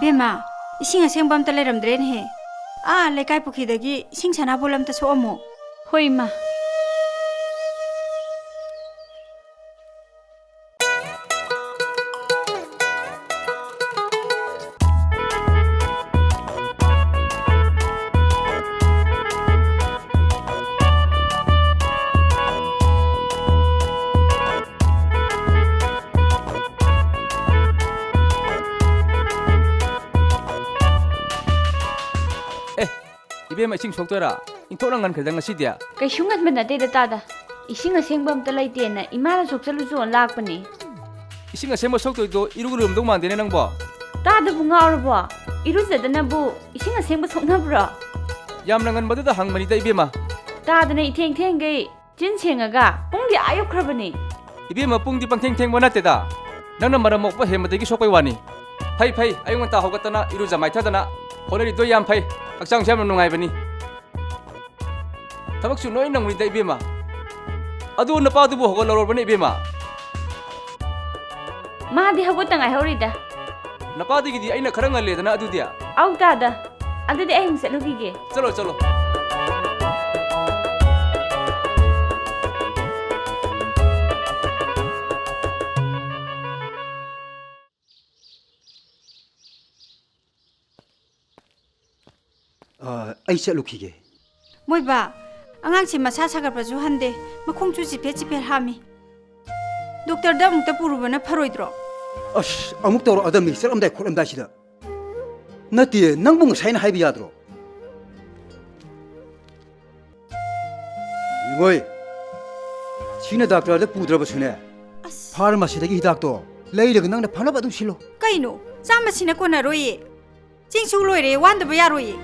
Bema, ising asing bam ta leram dren he. Lekai pukhi dagi ising sana bolam ta somo. Hoi ma. Ibem ising soktora inthorangan khadang asidia Kai shungat mana de tada ising aseng bam ta laite na imala soksalu zo lakpani ising asema soktoi do irugurum dong mandene nangbo tada bu ngawrbo iru zadana bu ising aseng ba sokna bro yam nangan madu da hangmani da ibema tada na itheng theng ge jin chengaga pungdi ayuk khrabani ibema pungdi pangtheng theng bonate da nangna maramok pa hemadegi sokoi wani phai phai ayung ta hogatana iru jamai thadana holari do yam phai akchang jam nungai bani tabak su noi nangri da ibema adu na pa du bo hogolor bani ibema ma di hago tangai horida na pa di gi aina kharanga le dana adu dia au tada adu di aing selugi ge chalo chalo Aisha lukige. Moi ba, angang si masa sagar pa hande, makong chu jipe hami. Doktor da mung ta puruba na pharoidro. Amuk tawro adami sel amdai khol amdai sida. Nati nangbung saina haibi yadro. Ingoi. Sina doctor da pudraba sune. Pharmacy da gi doctor. Leiraga nangna phanaba adum silo. Kaino, chama sina kona roye. Jingsu loire wanda ba yaroye.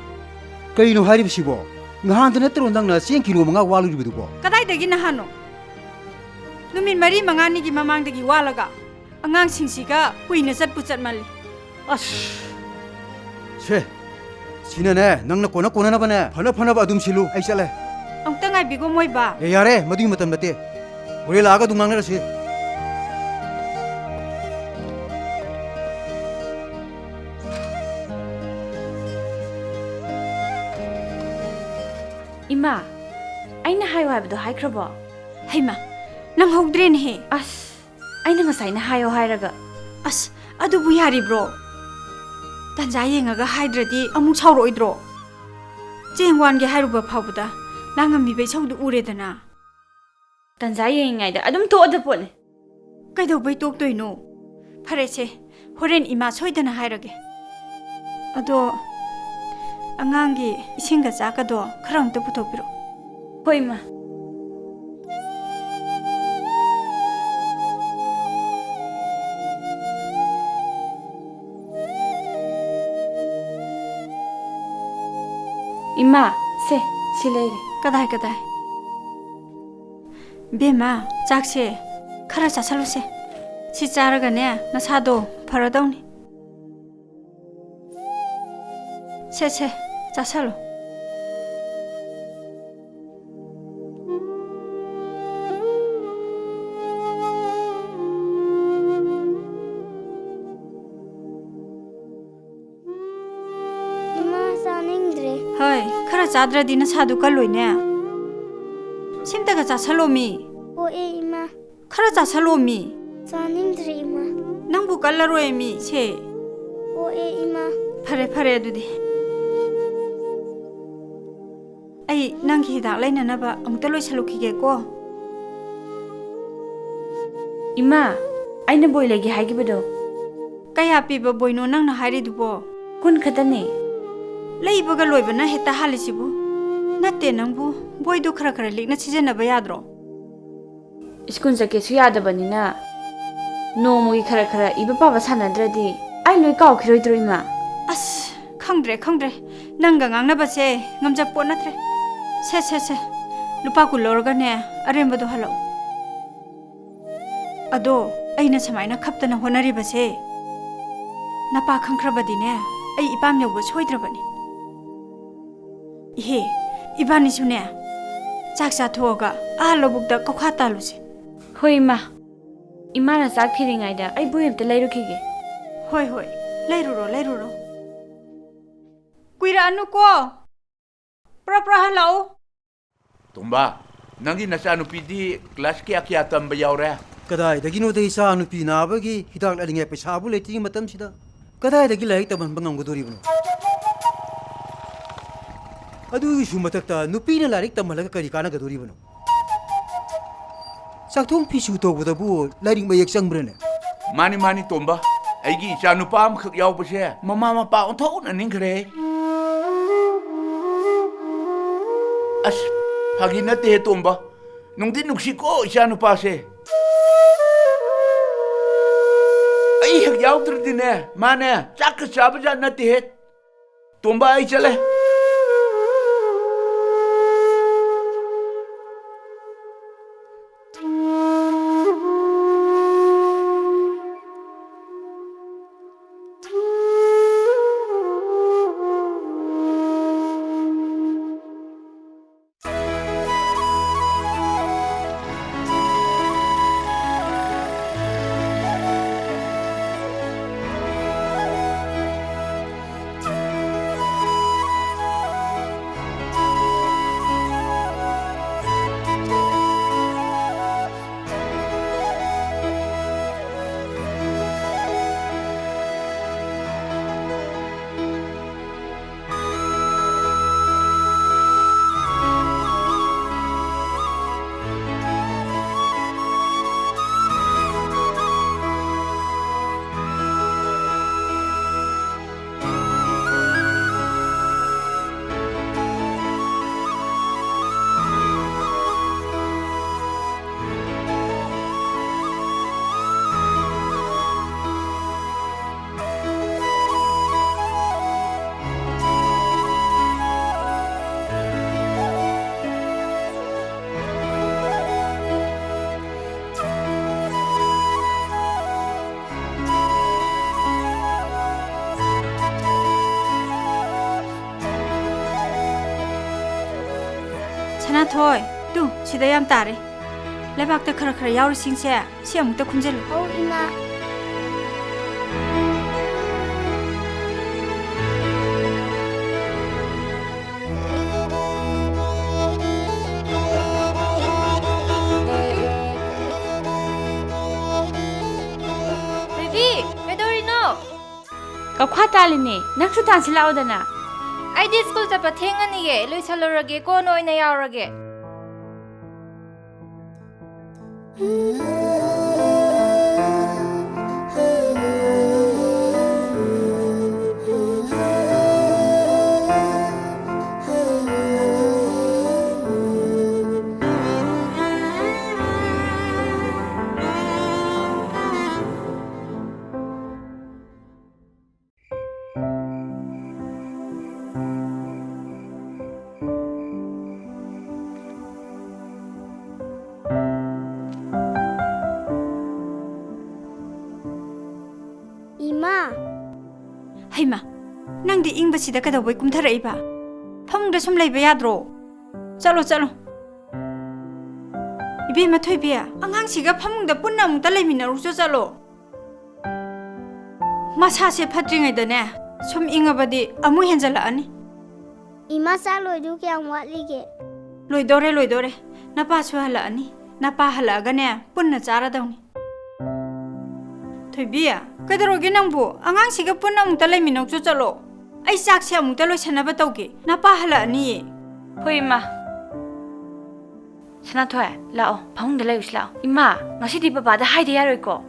Kaino haribsibo ngahan natro nangna 10 kilo manga waluribidubo Kadai dagi nahano Numin mari mangani gi mamang dagi walaga angang singsiga puina sat pucat mali se sinane nangna kona na bane phana ba adum silu ai chale ang tangai bigo moi ba yare madu matam nate ore laga dungang na se Ima, aina hayo habdo haikrabo. Haima, nang hogdren he. Aina ngasai na hayo hairaga. Adu bu yari bro. Tanja yengaga haidradi amuk chawroidro. Jengwan ge hairuba phawbuda nangam mi be chawdu uredana. Tanja yengai da adum to da pone. Kaido bai tok toino. Phare se, horen ima soidana hairage. Ado angangi isinga chakado kharang to puthopiro. Hoi ma. Ima, se, silere. Kadai. Bema, chakse khara chasalose. Si charaga ne nasado pharadawni. Se, chasalo. Hoi, khara chadra dina sadu kaloine. Simtaga chasalomi. Ima. Khara chasalomi. Chaningdre ima. Nangbu kallaroemi se. Ima. Phare adudi. Ai nangki hidak lainanaba amukta loisalukige ko. Ima, aina boy lagi haigibado. Kaya piba boyno nangna hairidubo. Kun khatane. Leibaga loibana heta halisibu. Natte nangbu boydo khara likna sijanaba yadro. Iskun jake su yadabanina. Nomogi khara iba paba sanadradi. Ai loi kaw khiroidro ima. Khangdre. Nangga ngangnabase ngamjappo natre. Se. Lupa kulorga ne arembado halo. Ado aina samaina khaptana honaribase. Napa khangkrabadine ai ipam yawba soidrabani. Ihe ibani sune. Chaksa thoga lobukda kokha talusi. Hoi ma. Imana chak thiringai da ai boyem te lairukige. Hoi. Lairuro. ꯍꯜꯂꯛꯑꯅꯨꯀꯣ ꯄꯨꯔꯥ ꯍꯜꯂꯛꯑꯣ ꯇꯣꯝꯕ ꯅꯪꯒꯤ ꯅꯆꯥꯅꯨꯄꯤꯗꯤ class ꯀꯌꯥ ꯇꯝꯕ ꯌꯥꯎꯔꯦ ꯀꯗꯥꯏꯗꯒꯤꯅꯣꯗ ꯏꯆꯥ ꯅꯨꯄꯤ ꯅꯥꯕꯒꯤ ꯍꯤꯗꯥꯛ ꯂꯩꯔꯤꯉꯩ ꯄꯩꯁꯥꯕꯨ ꯂꯩꯇ꯭ꯔꯤ ꯃꯇꯝꯁꯤꯗ ꯀꯗꯥꯏꯗꯒꯤ ꯂꯥꯏꯔꯤꯛ ꯇꯝꯍꯟꯕ ꯉꯝꯒꯗꯣꯔꯤꯕꯅꯣ ꯑꯗꯨꯒꯤꯁꯨ ꯃꯊꯛꯇ ꯅꯨꯄꯤꯅ ꯂꯥꯏꯔꯤꯛ ꯇꯝꯍꯜꯂꯒ ꯀꯔꯤ ꯀꯥꯟꯅꯒꯗꯣꯔꯤꯕꯅꯣ ꯆꯥꯛꯊꯣꯡ ꯐꯤꯁꯨ ꯇꯧꯕꯗꯕꯨ ꯂꯥꯏꯔꯤꯛ ꯃꯌꯦꯛ ꯆꯪꯕ꯭ꯔꯅꯦ ꯃꯥꯅꯤ ꯇꯣꯝꯕ ꯑꯩꯒꯤ ꯏꯆꯥꯅꯨꯄꯥ ꯑꯃꯈꯛ ꯌꯥꯎꯕꯁꯦ ꯃꯃꯥ ꯃꯄꯥ ꯑꯣꯟꯊꯣꯛꯅ ꯅꯤꯡꯈ꯭ꯔꯦ ꯑꯁ ꯐꯥꯒꯤ ꯅꯠꯇꯦ ꯇꯣꯝꯕ ꯅꯨꯡꯗꯤ ꯅꯨꯡꯁꯤꯀꯣ ꯏꯆꯥꯅꯨꯄꯥꯁꯦ ꯑꯩ ꯍꯦꯛ ꯌꯥꯎꯗ꯭ꯔꯗꯤꯅꯦ ꯃꯥꯅꯦ ꯆꯥꯛꯀ ꯆꯥꯕꯖꯥꯠ ꯅꯠꯇꯦꯍꯦ ꯇꯣꯝꯕ ꯑꯩ ꯆꯠꯂꯦ ꯁꯅꯥꯊꯣꯏ ꯇꯨ ꯁꯤꯗ ꯌꯥꯝ ꯇꯥꯔꯦ ꯂꯩꯕꯥꯛꯇ ꯈꯔ ꯌꯥꯎꯔꯤꯁꯤꯡꯁꯦ ꯁꯤ ꯑꯃꯨꯛꯇ ꯈꯨꯟꯖꯤꯜꯂꯨ ꯑꯧ ꯏꯃꯥ ꯕꯦꯕꯤ ꯀꯩꯗꯧꯔꯤꯅꯣ ꯀꯞꯈꯥ ꯇꯥꯜꯂꯤꯅꯦ ꯅꯪꯁꯨ ꯇꯥꯟꯁꯤꯜꯂꯛꯑꯣꯗꯅ ꯑꯩꯗꯤ ꯁ꯭ꯀꯨꯜ ꯆꯠꯄ ꯊꯦꯡꯉꯅꯤꯌꯦ ꯂꯣꯏꯁꯜꯂꯨꯔꯒꯦ ꯀꯣꯟꯅ ꯑꯣꯏꯅ ꯌꯥꯎꯔꯒꯦ 이마 ꯍꯩꯃ ꯅꯪꯗꯤ ꯏꯪꯕꯁꯤꯗ ꯀꯩꯗꯧꯕꯩ ꯀꯨꯝꯊꯔꯛꯏꯕ ꯐꯃꯨꯡꯗ ꯁꯨꯝ ꯂꯩꯕ ꯌꯥꯗ꯭ꯔꯣ ꯆꯠꯂꯣ 이베마 토이비야 앙항시가 파문다 뿐나 뭉다 레미나루죠 짤로 마사세 파트링에다네 좀 잉어바디 아무 현잘라아니 이마 쌀로이도 그냥 왔리게 로이도레 나빠수 할라아니 나빠 할라가네 뿐나 짜라다우니 토이비야 그대로게 낭부 앙항시가 뿐나 뭉다 레미나루죠 짤로 아이 싹시야 뭉다 로이샤나바 떠오기 나빠 할라아니 ꯍꯣꯏ ꯏꯃꯥ ꯁꯅꯥꯊꯣꯏ ꯂꯥꯛꯑꯣ ꯐꯃꯨꯡꯗ ꯂꯩꯔꯨꯁꯤ ꯂꯥꯛꯑꯣ ꯏꯃꯥ ꯉꯁꯤꯗꯤ ꯕꯕꯥꯗ ꯍꯥꯏꯗ ꯌꯥꯔꯣꯏꯀꯣ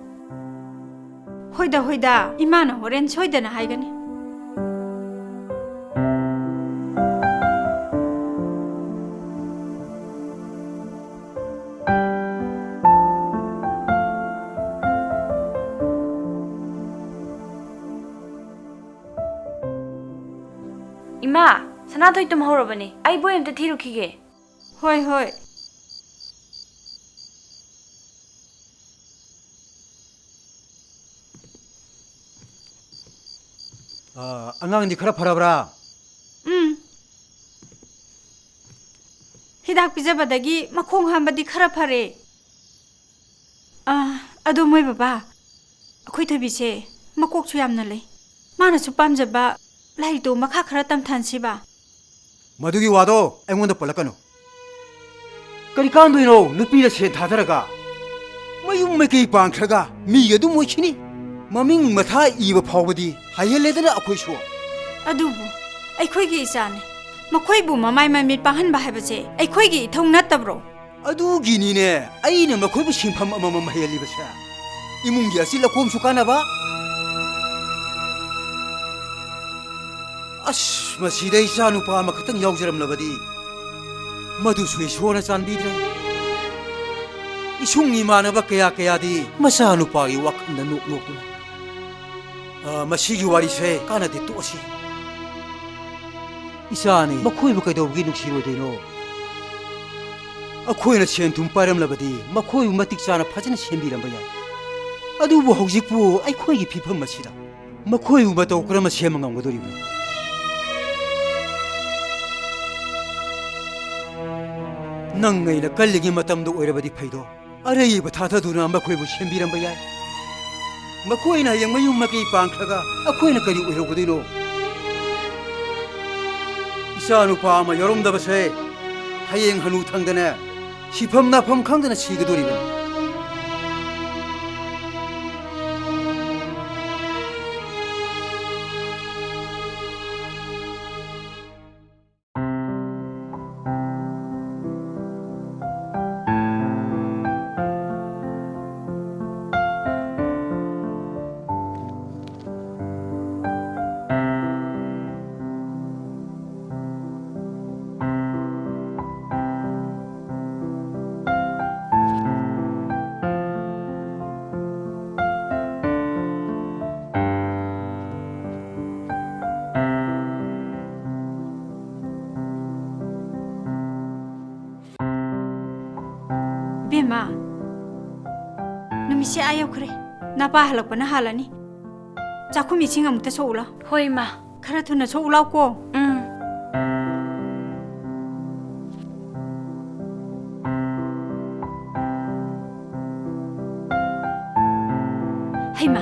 호이다 이마나 호렌 소이다나 하이가니 이마 सनाथोई तुम हौरबनी आई बोय अमते थिरुखिगे होय अङांदी खरा फरबरा हिदाक पिजबदगी मखोंग हामबदी खरा फरे अदो मोय बाबा अखोय थबिसे मकोकसु यामना लै मानसु पामजबा लाई तो मखा खरा तम थानसिबा मधुगी वादो ऐंगोंदा पलकनो करी कांदुइनो नुपीदा से थादरगा मयुम मकई पांखरगा मीगदु मोइखिनी ममिंग मथा इबा फावबदी हायलेदना अखोइसो अदुबु अखोइगी इचाने मखोइबु ममाय ममित पाहनबा हायबसे अखोइगी इथौ नत्तब्रो अदुगिनीने अइना मखोइबु सिंफम अमम हायलिबसा इमुंगी असि लकोम सुकानाबा अस मसीदे इसा नुपा मखतंग यावजरमलबदी मधु सुई सोना चांदीद्रे इशुंग इमानबा कया कयादी मसा नुपागी वखंद नोक नोकदुना मसीगी वारी से कानादे तोसी इसानी मखोइबु कैदौगी नुक्सिरोदेनो अखोइना सेन तुम पारमलबदी मखोइबु मतिक चाना फजना सेंबिरमबा याय अदुबु हौजिकपु अखोइगी फिफम मसिदा मखोइबु मतौ क्रम सेम ngamgadoribu नंगैना कल्लिगी मतमदो ओइरबदी फैदो अरैबा थाथदुना मखोइबु सेंबिरमबा याय मखोइना यंग मयुम मकई पांखरगा अखोइना करी ओइरगदिनो इसानुपा मा यरोमदबसे हयेंग हनु थांदने सिफम नाफम खांदना सिगदोरिबन बेमा नमिसे आयोखरे नापा हलकपना हालानी चाखुम इसिंग अमुक्ता सोउला होय मा खरा थुना सोउलाव को हेमा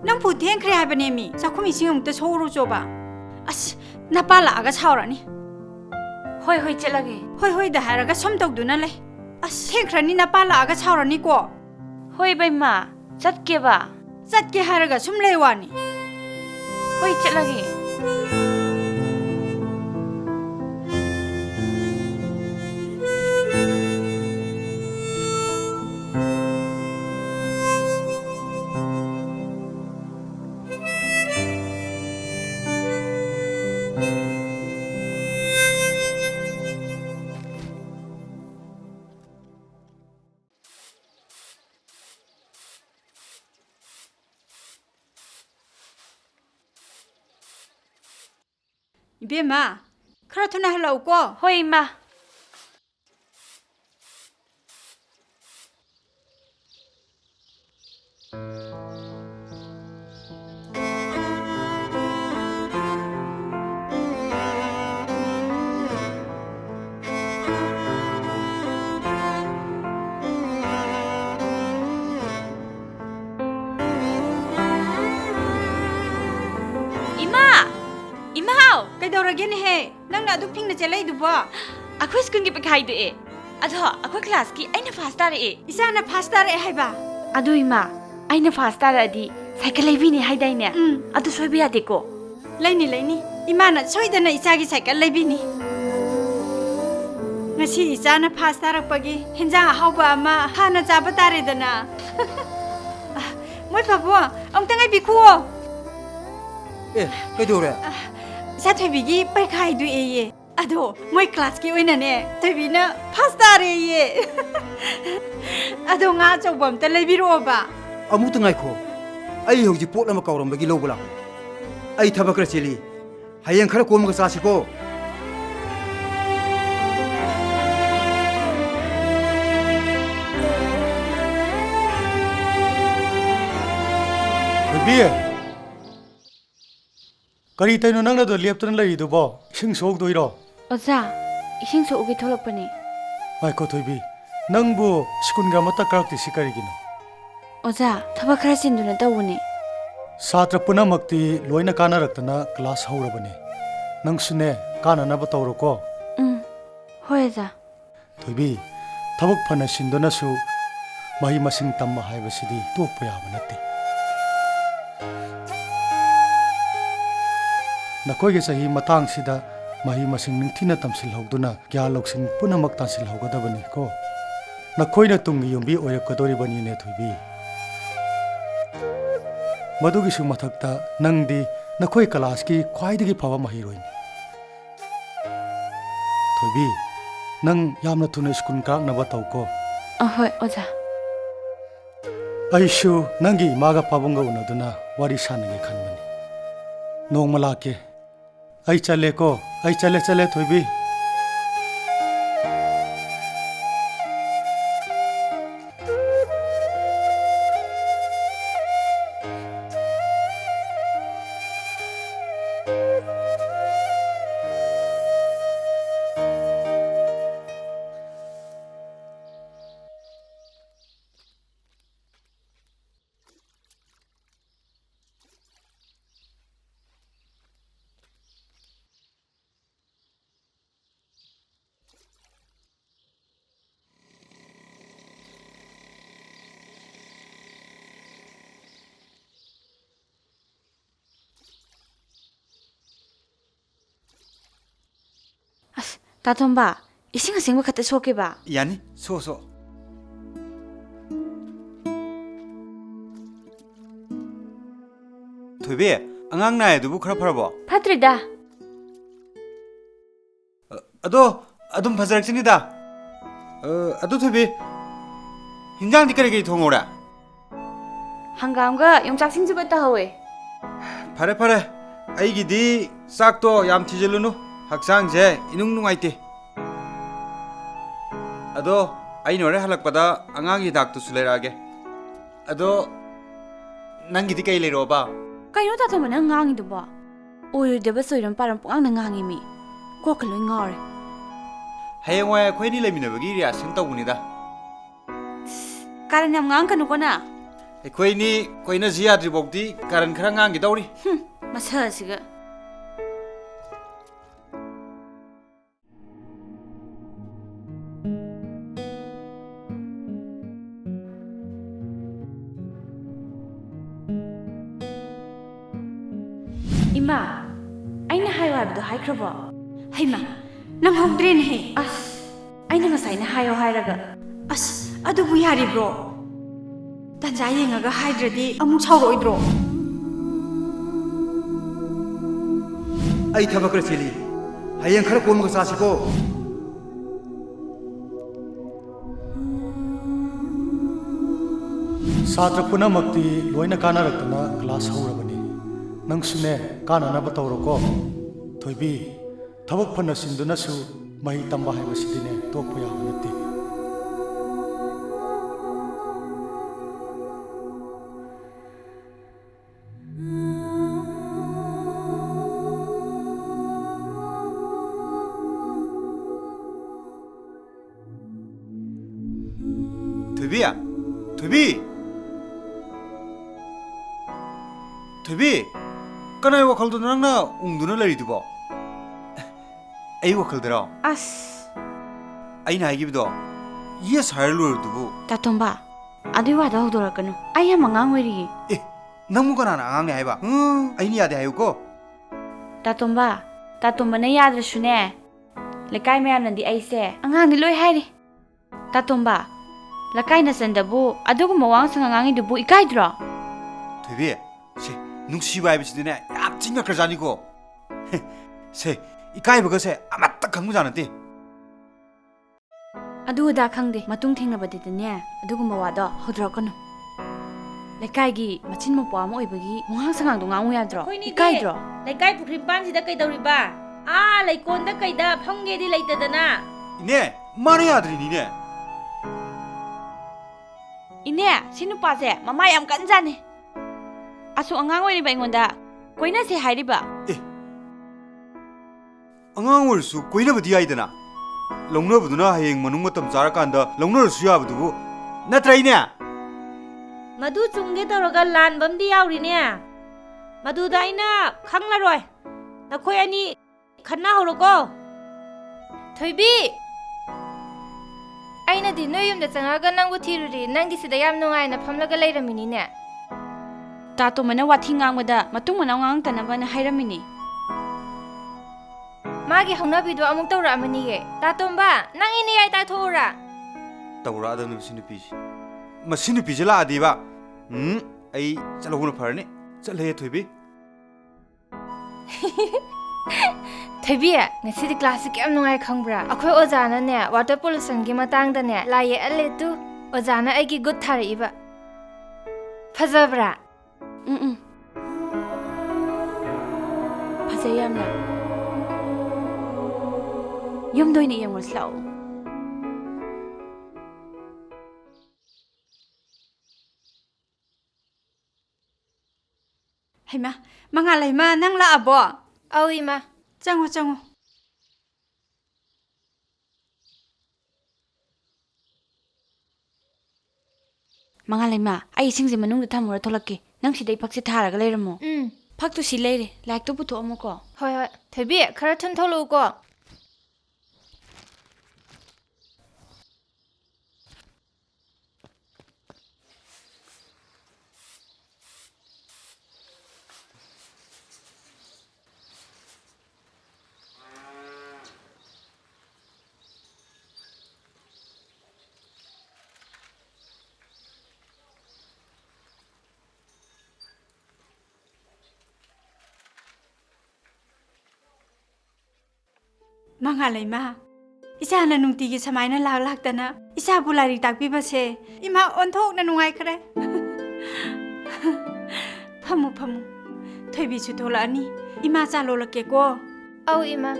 नंग पुथेंख्रे हाबने मी चाखुम इसिंग अमुक्ता सोउरो जोबा अस नापा लागा छावरानी होय होय चलगे होय होय दा हारगा सम तौदुना ले अस थेंख्रनी नापा लागा छावरानी को होय बैमा चटकेबा चटके हारगा सुम लेवानी होय चलगे बेमा खरा थुना हलाउ को होय मा कैदौरगेने हे नंग अदु फिंगना चलैदुबो अखोय स्कूल की पखाई दे अधो अखोय क्लास की आइना फास्ट तारे इसाना फास्ट तारे हाइबा अदु इमा आइना फास्ट तारादी साइकिल लेबिनी हाइदाइने अदु सोइबि यादेको लैनी लैनी इमाना सोइदना इचागी साइकिल लेबिनी ngasi ichana फास्ट तारपगी हिंजांग हाउबा अमा हाना जाबा तारेदना मोय बाबु अंतंगाय बिखुओ ए कैदोरे साथोबिगी पैखाइदु एये अदो मोय क्लास की ओइनाने थोबिना फास्ट तारेये अदो nga चौबम त लेबिरोबा अमुत ngaiko ai hauji pot lama kaurambagi lobula ai thabakra cheli hayeng khara komga chasiko biye kari taino nangna do leptran lai do bo sing sok doiro ओजा इसिंग सो उगे थोलपने mai ko thoibi nangbu skun ga mata karak ti sikari gino ओजा थबा खरा सिन्दुना तवने Sartre पुनमक्ति लोइना कानारक्तना class हौरबने नंगसुने कानानब तौरको होय जा थोइबी थबक फना सिंदोनसु मही मसिंग तम्मा हाइबसिदी तोकप याबा नत्ते नकोइगे सही मतंगसिदा मही मसिंग निंथिना तमसिलहौदुना ग्या लौसिंग पुनमक तासिलहौगदबनी को नकोइना तुंगी युंबी ओयरकदोरिबनीने थोइबी मधुगिसु मथक्ता नंगदी नखोई क्लास की ख्वाइदगी फवा महिरोइनी थोइबी नंग यामना थुना स्कूल कांगनबा तौको अहोय ओजा आइशु नंगी मागा पाबुंगा उनदुना वारी सानगे खनबनी नोंगमा लाके आई चले को आई चले थोइबी ताथोंबा इसिंग असिंग खते सोके बा यानी सो थोइबे अंगांग नाय दुबु खरा फरबो फत्रिदा अदो अदुम फजरक्सिनिदा अदो थोइबे हिंजांग दि करेगे थोंगोरा हंगामगा योंचाक्सिंग जुबता होवे फरे फरे आइगिदी साक्तो याम थिजलुनु हक्सांग जे इनुंग नुंगाइते अदो आई नोरे हलकपदा अंगांगी दाक्तु सुलेरागे अदो नंगिदी कई लेरोबा कइनो ताथोंबा नंग ngangi दुबा ओयदेबा सोइरम पारम पुंगांग ngangi मी कोकलोय ngare हयेंवाय खोइनी लेमिनबगी रिएक्शन तौबुनिदा कारण याम ngang कनु कोना खोइनी कोइना जियाद्रि बोक्ति कारण खरा ngangi दौरी मसा सिगा इमा आइना हायो हाबदो हाइख्रबो हैमा नंग हौद्रेन हे अस आइना ngसाइना हायो हाइरगा अस अदुबु यारिब्रो तंजा येंगागा हाइद्रदि अमु छौरोइद्रो आई थबकर चली हयें खरा कोमग सासिको सात्र पुनमक्ति लोइना कानारक्तना क्लास हौरबनी नंगसुने कानानब तौरको थोइबी थबक फना सिंदुनसु मही तम्बा हाइबसिदिने तोकप याबा नत्ते थोइबी कनाय वखलदो नंगना उंदुना लरिदुबो आई वखलदरो अस आइना हाइगिबदो ये सार लोरदुबु ताथोंबा अदुइ वादा होदोरकनु आई हम ngang ओइरि ए नंगु कनाना आंगांग ने हाइबा आइनि यादे हायुको तातोंबा ने याद्रसुने लेकाय मयामनदि आइसे अंगांगदि लोय हाइरि तातोंबा लकाय नसंदबु अदुगुम वांग संगांगी दुबु इकाइद्रो थोइबी से नुंसिबा हाइबसिदिने याम चिंगा खरजानिको से इकाइबगसे अमत्ता खंगु जानते अदुदा खंगदे मतुंग थेंगनबदिदने अदुगुम वादो होद्रकनु लेकायगी मचिन मपा अमा ओइबगी वांग संगांदो ngangu याद्रो इकाइद्रो लेकाय पुख्री पानसिदा कइदौरिबा आ लैकोंदा कइदा फंगेदि लैतदना इने माने याद्रिनिने इने सिनुपासे ममा याम कनजाने असु अंगांग ओइरिबा इंगोंदा कोइना से हाइरिबा ए अंगांग ओरसु कोइनाबदि याइदना लौनबदुना हयेंग मनुंग मतम चारकांदा लौनरसु याबदुबु नत्रैने मधु चुंगे तौरगा लानबमदि याउरिने ꯃꯗꯨꯗ ꯑꯩꯅ ꯈꯪꯂꯔꯣꯏ ꯅꯈꯣꯏ ꯑꯅꯤ ꯈꯟꯅꯍꯧꯔꯣꯀꯣ ꯊꯣꯏꯕꯤ ꯑꯩꯅꯗꯤ ꯅꯣꯏ ꯌꯨꯝꯗ ꯆꯪꯉꯒ ꯅꯪꯕꯨ ꯊꯤꯔꯨꯔꯤ ꯅꯪꯗꯤ ꯁꯤꯗ ꯌꯥꯝ ꯅꯨꯡꯉꯥꯏꯅ ꯐꯝꯂꯒ ꯂꯩꯔꯝꯃꯤꯅꯤꯅꯦ ꯇꯥꯇꯣꯝꯕꯅ ꯋꯥꯊꯤ ꯉꯥꯡꯕꯗ ꯃꯇꯨꯡ ꯃꯅꯥꯎ ꯉꯥꯡꯇꯅꯕꯅ ꯍꯥꯏꯔꯝꯃꯤꯅꯤ ꯃꯥꯒꯤ ꯍꯧꯅꯕꯤꯗꯣ ꯑꯃꯨꯛ ꯇꯧꯔꯛꯑꯃꯅꯤꯌꯦ ꯇꯥꯇꯣꯝꯕ ꯅꯪ ꯏꯅꯦ ꯌꯥꯏ ꯇꯥꯊꯣꯛꯎꯔꯥ ꯇꯧꯔꯛꯑꯗꯕꯅꯤ ꯃꯁꯤ ꯅꯨꯄꯤꯁꯤ ꯃꯁꯤ ꯅꯨꯄꯤꯁꯦ ꯂꯥꯛꯑꯗꯤꯕ ꯑꯩ ꯆꯠꯍꯧꯕꯅ ꯐꯔꯅꯤ ꯆꯠꯂꯦ ꯊꯣꯏꯕꯤ ꯊꯣꯏꯕꯤ ꯉꯁꯤꯗꯤ ꯀ꯭ꯂꯥꯁꯁꯤ ꯀꯌꯥꯝ ꯅꯨꯡꯉꯥꯏ ꯈꯪꯕ꯭ꯔꯥ ꯑꯩꯈꯣꯏ ꯑꯣꯖꯥꯅꯅꯦ ꯋꯥꯇꯔ ꯄꯣꯂꯨꯁꯟꯒꯤ ꯃꯇꯥꯡꯗꯅꯦ ꯂꯥꯏ ꯌꯦꯛꯍꯜꯂꯦ ꯇꯨ ꯑꯣꯖꯥꯅ ꯑꯩꯒꯤ ꯒꯨꯗ ꯊꯥꯔꯛꯏꯕ ꯐꯖꯕ꯭ꯔꯥ ꯐꯖꯩ ꯌꯥꯝꯅ ꯌꯨꯝꯗ ꯑꯣꯏꯅ ꯌꯦꯡꯉꯨꯔꯁꯤ ꯂꯥꯛꯑꯣ ꯍꯩꯃꯥ ꯃꯉꯥꯜꯂꯩꯃ ꯅꯪ ꯂꯥꯛꯑꯕꯣ ꯑꯧ ꯏꯃꯥ ꯆꯪꯉꯣ ꯆꯪꯉꯣ ꯃꯉꯥꯜꯂꯩꯃ ꯑꯩ ꯏꯁꯤꯡꯁꯦ ꯃꯅꯨꯡꯗ ꯊꯝꯃꯨꯔ ꯊꯣꯛꯂꯛꯀꯦ ꯅꯪ ꯁꯤꯗꯩ ꯐꯛꯁꯦ ꯊꯥꯔꯒ ꯂꯩꯔꯝꯃꯣ ꯐꯛꯇꯨ ꯁꯤ ꯂꯩꯔꯦ ꯂꯥꯏꯔꯤꯛꯇꯨ ꯄꯨꯊꯣꯛꯑꯝꯃꯣꯀꯣ ꯍꯣꯏ ꯍꯣꯏ ꯊꯣꯏꯕꯤ ꯈꯔ ꯊꯨꯅ ꯊꯣꯛꯂꯛꯎꯀꯣ ꯃꯉꯥꯜꯂꯩꯃ ꯏꯆꯥꯅ ꯅꯨꯡꯇꯤꯒꯤ ꯁꯨꯃꯥꯏꯅ ꯂꯥꯛꯇꯅ ꯏꯆꯥꯕꯨ ꯂꯥꯏꯔꯤꯛ ꯇꯥꯛꯄꯤꯕꯁꯦ ꯏꯃꯥ ꯑꯣꯟꯊꯣꯛꯅ ꯅꯨꯡꯉꯥꯏꯈ꯭ꯔꯦ ꯐꯝꯃꯨ ꯐꯝꯃꯨ ꯊꯣꯏꯕꯤꯁꯨ ꯊꯣꯛꯂꯛꯑꯅꯤ ꯏꯃꯥ ꯆꯥ ꯂꯣꯜꯂꯛꯀꯦꯀꯣ ꯑꯧ ꯏꯃꯥ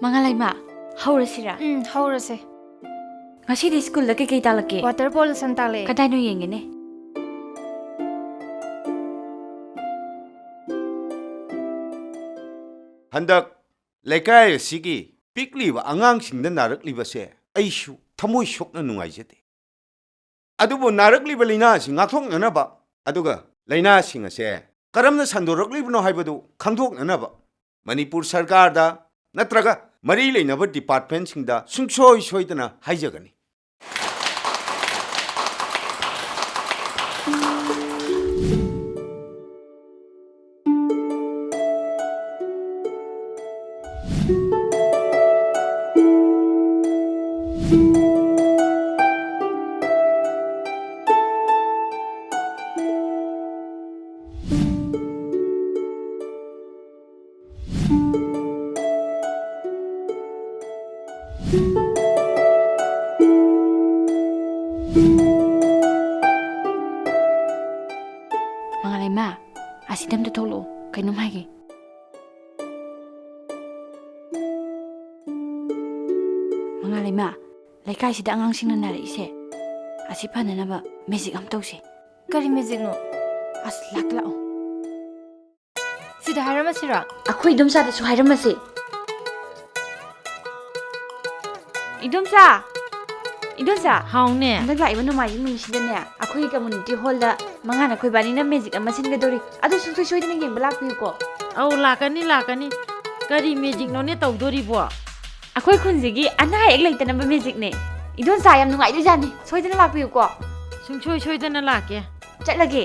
ꯃꯉꯥꯜꯂꯩꯃ ꯍꯧꯔꯁꯤꯔꯥ ꯍꯧꯔꯁꯦ ꯉꯁꯤꯗꯤ ꯁ꯭ꯀꯨꯜꯗ ꯀꯩꯀꯩ ꯇꯥꯛꯂꯛꯀꯦ ꯋꯥꯇꯔ ꯄꯣꯂꯨꯁꯟ ꯇꯥꯛꯂꯛꯑꯦ ꯀꯗꯥꯏꯅꯣ ꯌꯦꯡꯒꯦꯅꯦ ꯍꯟꯗꯛ ꯂꯩꯀꯥꯏ ꯑꯁꯤꯒꯤ ꯄꯤꯛꯂꯤꯕ ꯑꯉꯥꯡꯁꯤꯡꯗ ꯅꯥꯔꯛꯂꯤꯕꯁꯦ ꯑꯩꯁꯨ ꯊꯃꯣꯏ ꯁꯣꯛꯅ ꯅꯨꯡꯉꯥꯏꯖꯗꯦ ꯑꯗꯨꯕꯨ ꯅꯥꯔꯛꯂꯤꯕ ꯂꯩꯅꯥ ꯑꯁꯤ ꯉꯥꯛꯊꯣꯛꯅꯅꯕ ꯑꯗꯨꯒ ꯂꯩꯅꯥꯁꯤꯡ ꯑꯁꯦ ꯀꯔꯝꯅ ꯁꯟꯗꯣꯔꯛꯂꯤꯕꯅꯣ ꯍꯥꯏꯕꯗꯨ ꯈꯪꯗꯣꯛꯅꯅꯕ ꯃꯅꯤꯄꯨꯔ ꯁꯔꯀꯥꯔꯗ ꯅꯠꯇ꯭ꯔꯒ ꯃꯔꯤ ꯂꯩꯅꯕ ꯗꯤꯄꯥꯔꯠꯃꯦꯟꯠꯁꯤꯡꯗ ꯁꯨꯡꯁꯣꯏ ꯁꯣꯏꯗꯅ ꯍꯥꯏꯖꯒꯅꯤ ꯃꯉꯥꯜꯂꯩꯃ ꯑꯁꯤꯗ ꯑꯝꯇ ꯊꯣꯛꯂꯛꯑꯣ ꯀꯩꯅꯣꯝ ꯍꯥꯏꯒꯦ ꯃꯉꯥꯜꯂꯩꯃ ꯂꯩꯀꯥꯏꯁꯤꯗ ꯑꯉꯥꯡꯁꯤꯡꯅ ꯅꯥꯔꯛꯏꯁꯦ ꯑꯁꯤ ꯐꯅꯅꯕ ꯃꯦꯖꯤꯛ ꯑꯃ ꯇꯧꯁꯦ ꯀꯔꯤ ꯃꯦꯖꯤꯛꯅꯣ ꯑꯁ ꯂꯥꯛꯑꯣ ꯁꯤꯗ ꯍꯥꯏꯔꯝꯃꯁꯤꯔꯣ ꯑꯩꯈꯣꯏ ꯏꯗꯣꯝꯆꯥꯗꯁꯨ ꯍꯥꯏꯔꯝꯃꯁꯤ ꯏꯗꯣꯝꯆꯥ ꯍꯥꯎꯅꯦ ꯍꯟꯗꯛ ꯂꯥꯛꯏꯕ ꯅꯣꯡꯃꯥꯏꯖꯤꯡ ꯅꯨꯃꯤꯠꯁꯤꯗꯅꯦ ꯑꯩꯈꯣꯏꯒꯤ ꯀꯝꯃꯨꯅꯤꯇꯤ ꯍꯣꯜꯗ ꯃꯉꯥꯅ ꯑꯩꯈꯣꯏ ꯕꯥꯅꯤꯅ ꯃꯦꯖꯤꯛ ꯑꯃ ꯁꯤꯟꯒꯗꯧꯔꯤ ꯑꯗꯨ ꯁꯨꯡꯁꯣꯏ ꯁꯣꯏꯗꯅ ꯌꯦꯡꯕ ꯂꯥꯛꯄꯤꯌꯨꯀꯣ ꯑꯧ ꯂꯥꯛꯀꯅꯤ ꯀꯔꯤ ꯃꯦꯖꯤꯛꯅꯣꯅꯦ ꯇꯧꯗꯣꯔꯤꯕꯣ ꯑꯩꯈꯣꯏ ꯈꯨꯟꯁꯤꯒꯤ ꯑꯅꯥ ꯑꯌꯦꯛ ꯂꯩꯇꯅꯕ ꯃꯦꯖꯤꯛꯅꯦ ꯏꯗꯣꯝꯆꯥ ꯌꯥꯝ ꯅꯨꯡꯉꯥꯏꯗꯣꯏꯖꯥꯠꯅꯤ ꯁꯣꯏꯗꯅ ꯂꯥꯛꯄꯤꯌꯨꯀꯣ ꯁꯨꯡꯁꯣꯏ ꯁꯣꯏꯗꯅ ꯂꯥꯛꯀꯦ ꯆꯠꯂꯒꯦ